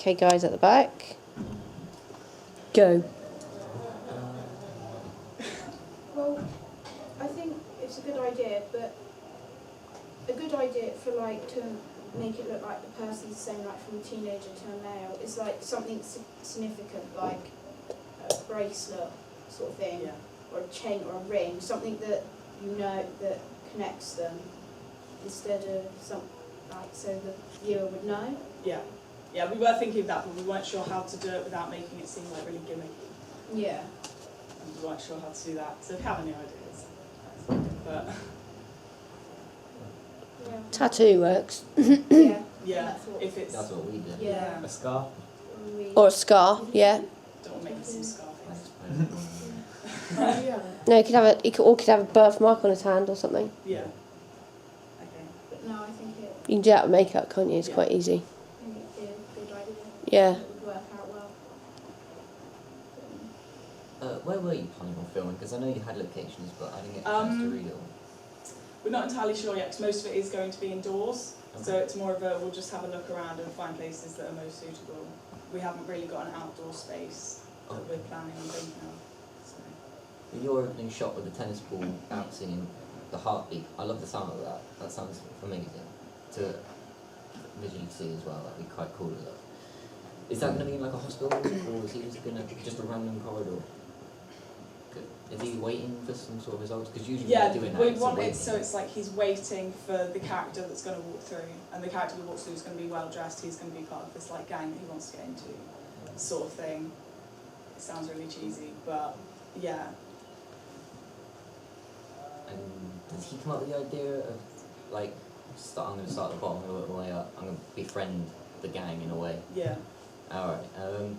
Okay, guys at the back. Go. Well, I think it's a good idea, but a good idea for like to make it look like the person's the same, like from a teenager to a male, is like something significant, like a bracelet sort of thing, or a chain or a ring, something that you know that connects them, instead of some like so the viewer would know. Yeah. Yeah, we were thinking of that, but we weren't sure how to do it without making it seem like really gimmicky. Yeah. And we weren't sure how to do that. So if you have any ideas, but Yeah. Tattoo works. Yeah. yeah, That's what- if it's That's what we did. Yeah. A scarf. Or a scar, yeah. don't want to make it seem scarfing. No, he could have a birthmark on his hand or something. Yeah. Okay. But no, I think it. You can do that with makeup, can't you? It's quite easy. I think it'd be a good idea. Yeah. It would work out well. Where were you planning on filming? Because I know you had locations, but I didn't get a chance to read it all. We're not entirely sure yet, because most of it is going to be indoors. So Okay. it's more of a, we'll just have a look around and find places that are most suitable. We haven't really got an outdoor space that we're planning on thinking of. So. Your opening shot with the tennis ball bouncing in the heartbeat, I love the sound of that. That sounds amazing to visually see as well. That'd be quite cool as well. Is that going to be in like a hospital, or is he just going to just a random corridor? Is he waiting for some sort of results? Because usually Yeah, they're doing that. we it's a want it waiting. so it's like he's waiting for the character that's going to walk through, and the character who walks through is going to be well dressed. He's going to be part of this like gang that he wants to get into, sort of thing. It sounds really cheesy, but yeah. And does he come up with the idea of like, I'm going to start at the bottom and work my way up. I'm going to befriend the gang in a way. Yeah. All right.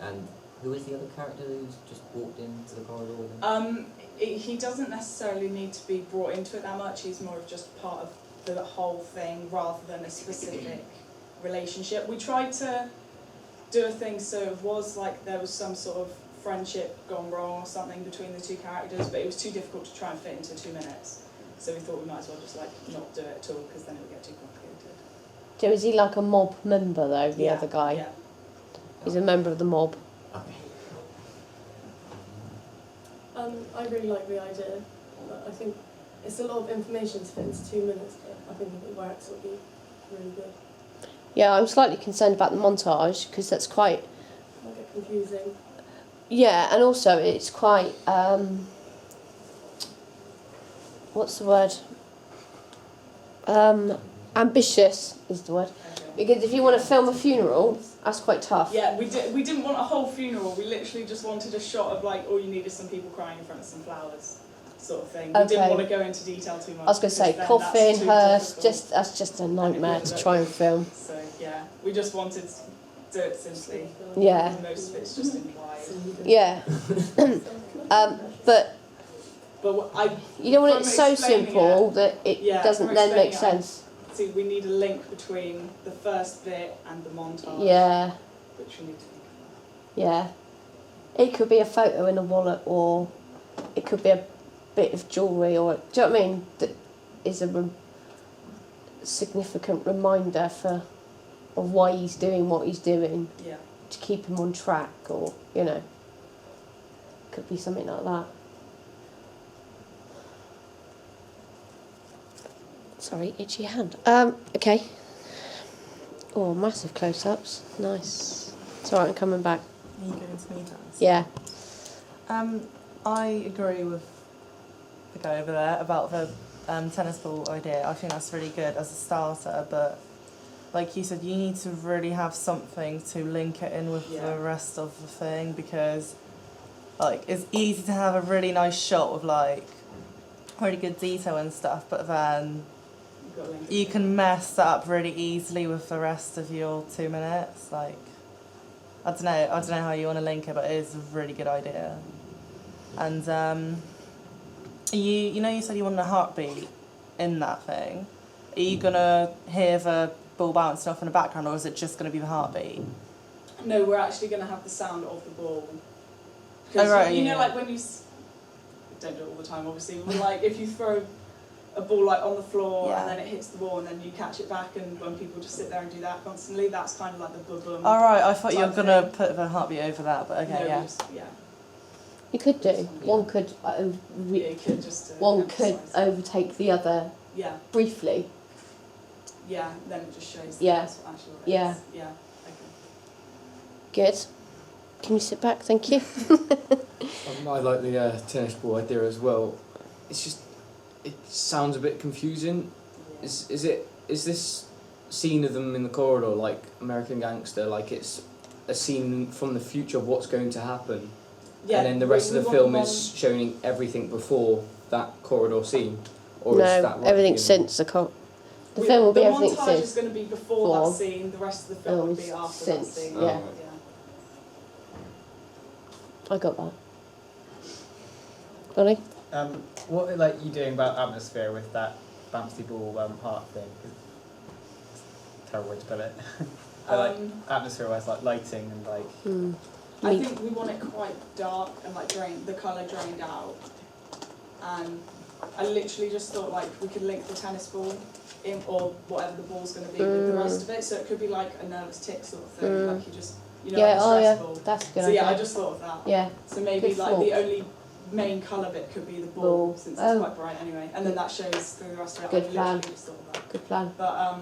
And who is the other character who's just walked into the corridor with him? He doesn't necessarily need to be brought into it that much. He's more of just part of the whole thing rather than a specific relationship. We tried to do a thing so it was like there was some sort of friendship gone wrong or something between the two characters, but it was too difficult to try and fit into 2 minutes. So we thought we might as well just like not do it at all, because then it would get too complicated. So is he like a mob member though, the other guy? Yeah. He's a member of the mob. Okay. I really like the idea. I think it's a lot of information to fit into 2 minutes, but I think if it works, it'll be really good. Yeah, I'm slightly concerned about the montage because that's quite. It might get confusing. Yeah, and also it's quite. What's the word? Ambitious is the word. Okay. Because if you want to film a funeral, that's quite tough. Yeah, we didn't want a whole funeral. We literally just wanted a shot of like all you need is some people crying in front of some flowers, sort of thing. We didn't Okay. want to go into detail too much. I was going to say because then that's coffin, too hearse. difficult. That's just a nightmare to try and film. So yeah, we just wanted to do it simply. Yeah. Most of it's just implied. Yeah. But But you don't want it From so explaining simple that it Yeah, doesn't from then make explaining sense. see, we need a link between the first bit and the montage. Yeah. Which we need to think about. Yeah. It could be a photo in a wallet, or it could be a bit of jewellery, or do you know what I mean? That is a significant reminder of why he's doing what he's doing, Yeah. to keep him on track, or could be something like that. Sorry, itchy hand. Okay. Oh, massive close-ups. Nice. It's alright, I'm coming back. Are you going to me dance? Yeah. I agree with the guy over there about the tennis ball idea. I think that's really good as a starter, but like you said, you need to really have something to link it in with Yeah. the rest of the thing, because like it's easy to have a really nice shot with like really good detail and stuff, but then You've got a link. you can mess that up really easily with the rest of your 2 minutes. Like, I don't know how you want to link it, but it is a really good idea. And you said you wanted a heartbeat in that thing. Are you gonna hear the ball bouncing off in the background, or is it just gonna be the heartbeat? No, we're actually going to have the sound of the ball. Oh, right, You know, yeah. like when you don't do it all the time, obviously. But like if you throw a ball like on the floor Yeah. and then it hits the wall and then you catch it back, and when people just sit there and do that constantly, that's kind of like the boom. Alright, I thought you were type gonna thing. put the heartbeat over that, but okay, yeah. You could do. One could Yeah, you could just one could emphasise. overtake the other Yeah, briefly. yeah, then it just shows Yeah. that's actually what it Yeah. is. Yeah, okay. Good. Can you sit back? Thank you. I like the tennis ball idea as well. It's just, it sounds a bit confusing. Yeah. Is this scene of them in the corridor like American Gangster? Like it's a scene from the future of what's going to happen, Yeah, and then the rest we of the want film them is showing everything before that corridor scene, or is No, that right everything at the since the The film will be everything The montage since. is going to be before Before. that scene, the rest of the film would be Oh, after since, that scene. yeah. Oh. I got that. Bonnie? What are like you doing about atmosphere with that bouncy ball heart thing? It's a terrible way to put it. But, like atmosphere wise, like lighting and like. I think we want it quite dark and like the colour drained out. And I literally just thought like we could link the tennis ball in, or whatever the ball's going to be with the rest of it. So it could be like a nervous tick sort of thing, like you just, you know, Yeah, like oh a yeah, stress ball. that's a good So idea. yeah, I just thought of that. Yeah, So maybe Good like thought. the only main colour bit could be the ball, Ball. since Oh. it's quite bright anyway. And then that shows through the rest of it. Good I plan. literally just thought of that. good plan. But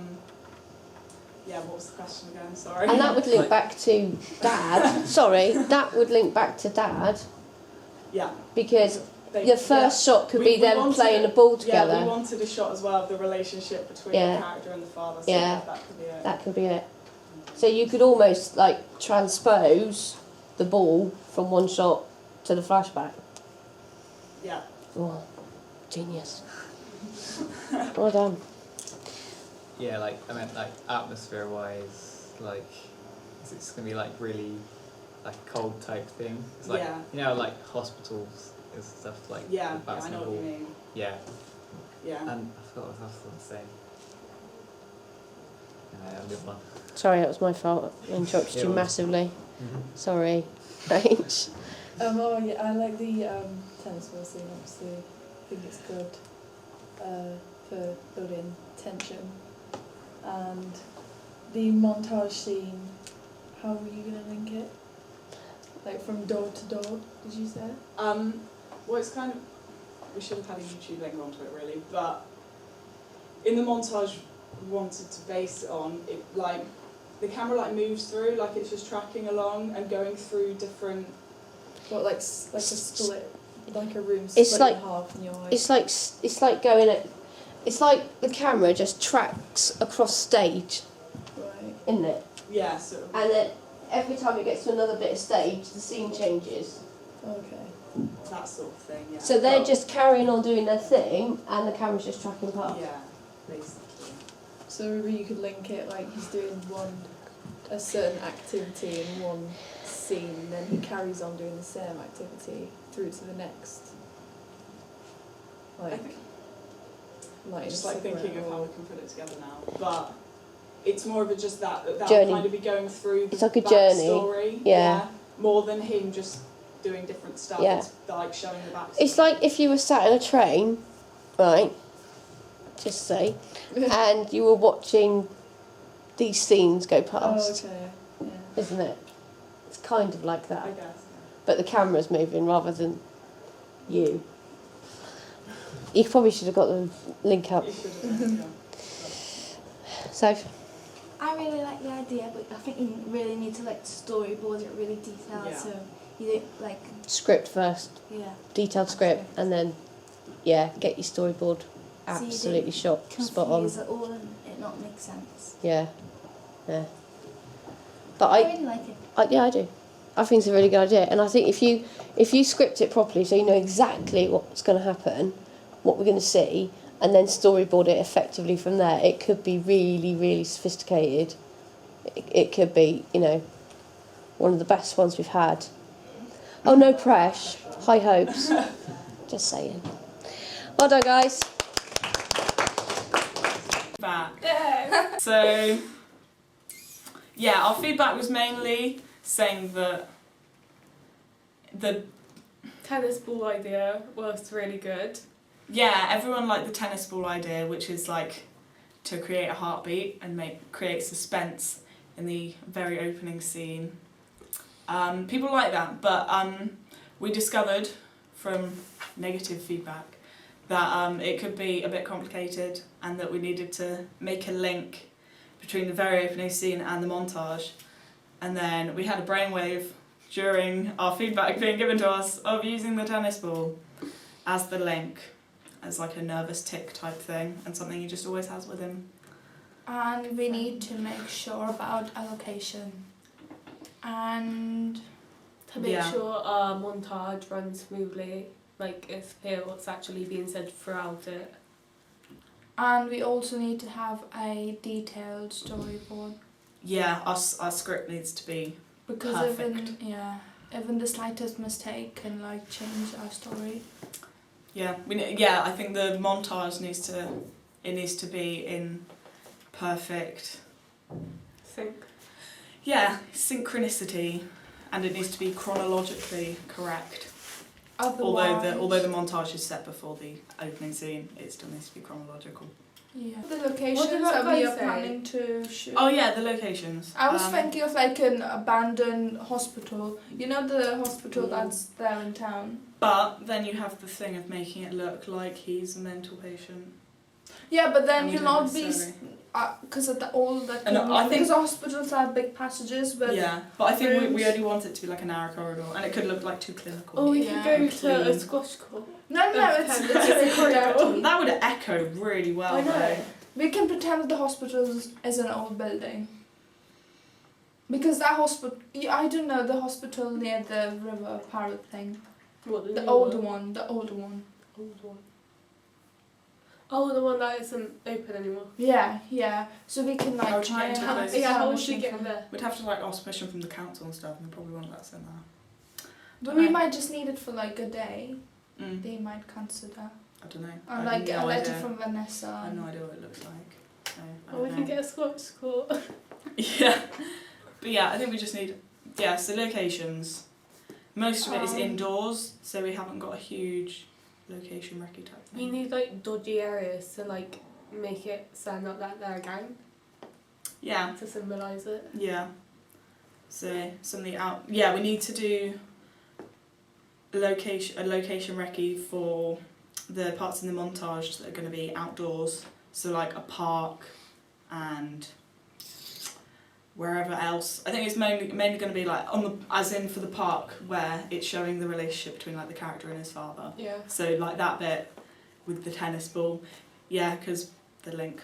yeah, what was the question again? Sorry. And that would link back to Dad. Sorry, that would link back to Dad Yeah. because They- the first shot could be We them wanted playing it- the ball Yeah, we together. wanted a shot as well of the relationship between Yeah. the character and the father. So Yeah. that could be it. That could be it. So you could almost like transpose the ball from one shot to the flashback. Yeah. Oh, genius. Well done. Yeah, like I meant like atmosphere wise, like is it gonna be like really like cold type thing? It's like Yeah. you know like hospitals and stuff like Yeah, the I bouncing know what ball. you mean. Yeah. Yeah. And I forgot what I was going to say. No, good one. Sorry, that was my fault. I interrupted It you was. massively. Sorry. H. Oh yeah, I like the tennis ball scene. Obviously, I think it's good for building tension. And the montage scene, how were you gonna link it? Like from door to door, did you say? Well, it's kind of, we should have had a YouTube link onto it really, but in the montage we wanted to base it on it, like the camera like moves through, like it's just tracking along and going through different. What like a split, like a room It's split like- in half in your eyes. It's like going at. It's like the camera just tracks across stage, Right. isn't it? Yeah, sort of. And then every time it gets to another bit of stage, the scene changes. Okay. That sort of thing. Yeah. So they're But- just carrying on doing their thing, and the camera's just tracking past. Yeah, basically. So maybe you could link it like he's doing a certain activity in one scene, and then he carries on doing the same activity through to the next. I Like, think, like just in a like thinking separate of how or- we can put it together now, but it's more of a just that Journey. kind of be going through the It's like a journey. backstory, Yeah. more than him just doing different stuff. Yeah. It's like showing the backstory. It's like if you were sat in a train, right? Just say, and you were watching these scenes go Oh, past, okay. Yeah. isn't it? It's kind of like I that, guess. but the camera's moving rather than you. You probably should have got the link up. You should have done, yeah. So, I really like the idea, but I think you really need to like storyboard it really detailed, Yeah. so you don't like script first, yeah detailed script, and then get your storyboard So you absolutely shot spot on. confuse it all and it not make sense. Yeah. But I really like it. yeah, I do. I think it's a really good idea, and I think if you script it properly, so you know exactly what's going to happen, what we're going to see, and then storyboard it effectively from there, it could be really, really sophisticated. It could be, one of the best ones we've had. Oh, no pressure, high hopes. Just saying. Well done, guys. Back. So, yeah, our feedback was mainly saying that Tennis ball idea was really good. Yeah, everyone liked the tennis ball idea, which is like to create a heartbeat and create suspense in the very opening scene. People like that, but we discovered from negative feedback that it could be a bit complicated and that we needed to make a link between the very opening scene and the montage. And then we had a brainwave during our feedback being given to us of using the tennis ball as the link, as like a nervous tick type thing, and something he just always has with him. And we need to make sure about allocation. And To make Yeah. sure our montage runs smoothly, like if hear what's actually being said throughout it. we also need to have a detailed storyboard. Yeah, our script needs to be Because perfect. even the slightest mistake can like change our story. Yeah, I think the montage needs to be in perfect synchronicity, and it needs to be chronologically correct. Otherwise, Although the montage is set before the opening scene, it still needs to be chronological. yeah. The locations that that we guy are say? planning to shoot. Oh yeah, the locations. I was thinking of like an abandoned hospital. You know the hospital Mm. that's there in town? But then you have the thing of making it look like he's a mental patient. Yeah, but then And we you'll don't not be necessarily- because of all that. And I think- because hospitals have big passages with. Yeah, but I think we rooms. only want it to be like a narrow corridor, and it could look like too clinical. Or we Yeah. could go to a Clean. squash court. No, it's Okay. really dirty. That would echo really well. I know. though. We can pretend the hospital is an old building. Because that hospital, I don't know, the hospital near the river parrot thing. What, The new older one? one, the older one. Old one. Oh, the one that isn't open anymore. Yeah. So we can How like would you try get and into have places? Yeah, how would permission you get from- there? We'd have to like ask permission from the council and stuff, and they probably won't let us in there. But we might just need it for like a day. Mm. They might consider. I don't know. Or I like have a no letter idea. from Vanessa. I have no idea what it looks like. So, I Or we don't can know. get a squash court. Yeah, but yeah, I think we just need so locations. Most of it is indoors, so we haven't got a huge location recce type thing. You need like dodgy areas to like make it stand up that they're a gang Yeah, to symbolise it. yeah. So something out. Yeah, we need to do a location recce for the parts in the montage that are going to be outdoors. So like a park and wherever else. I think it's mainly going to be like as in for the park where it's showing the relationship between like the character and his father. Yeah. So like that bit with the tennis ball, yeah, because the link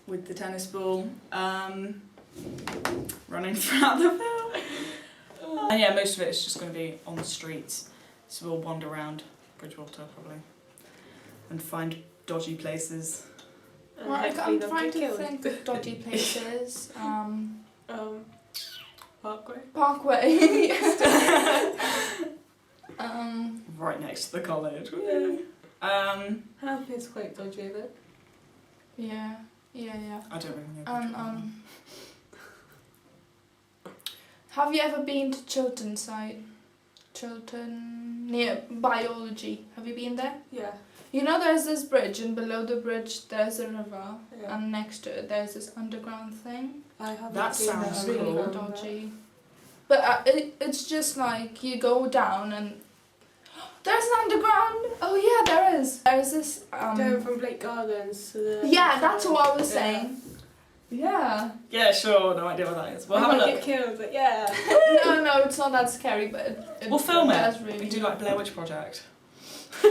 with the tennis ball running throughout the film. And yeah, most of it is just going to be on the streets. So we'll wander around Bridgewater probably and find dodgy places. And Well, hopefully I'm they'll trying get to killed. think of dodgy places. Parkway. Parkway. Right next to the college. Ham is quite dodgy, isn't it? Yeah. I don't really know. Have you ever been to Chiltern site? Chiltern near biology. Have you been there? Yeah. You know there's this bridge and below the bridge there's a river Yeah. and next to it there's this underground thing. I haven't That seen sounds that. Really cool. dodgy. But it's just like you go down and there's an underground. Oh yeah, there is. There's this. Going from Blake Gardens to the. Yeah, that's what I was Yeah. saying. Yeah. Yeah, sure, no idea what that is. We'll I have a might look. get killed, but yeah. No, it's not that scary, but We'll film it. does We really. can do like Blair Witch Project. Yeah.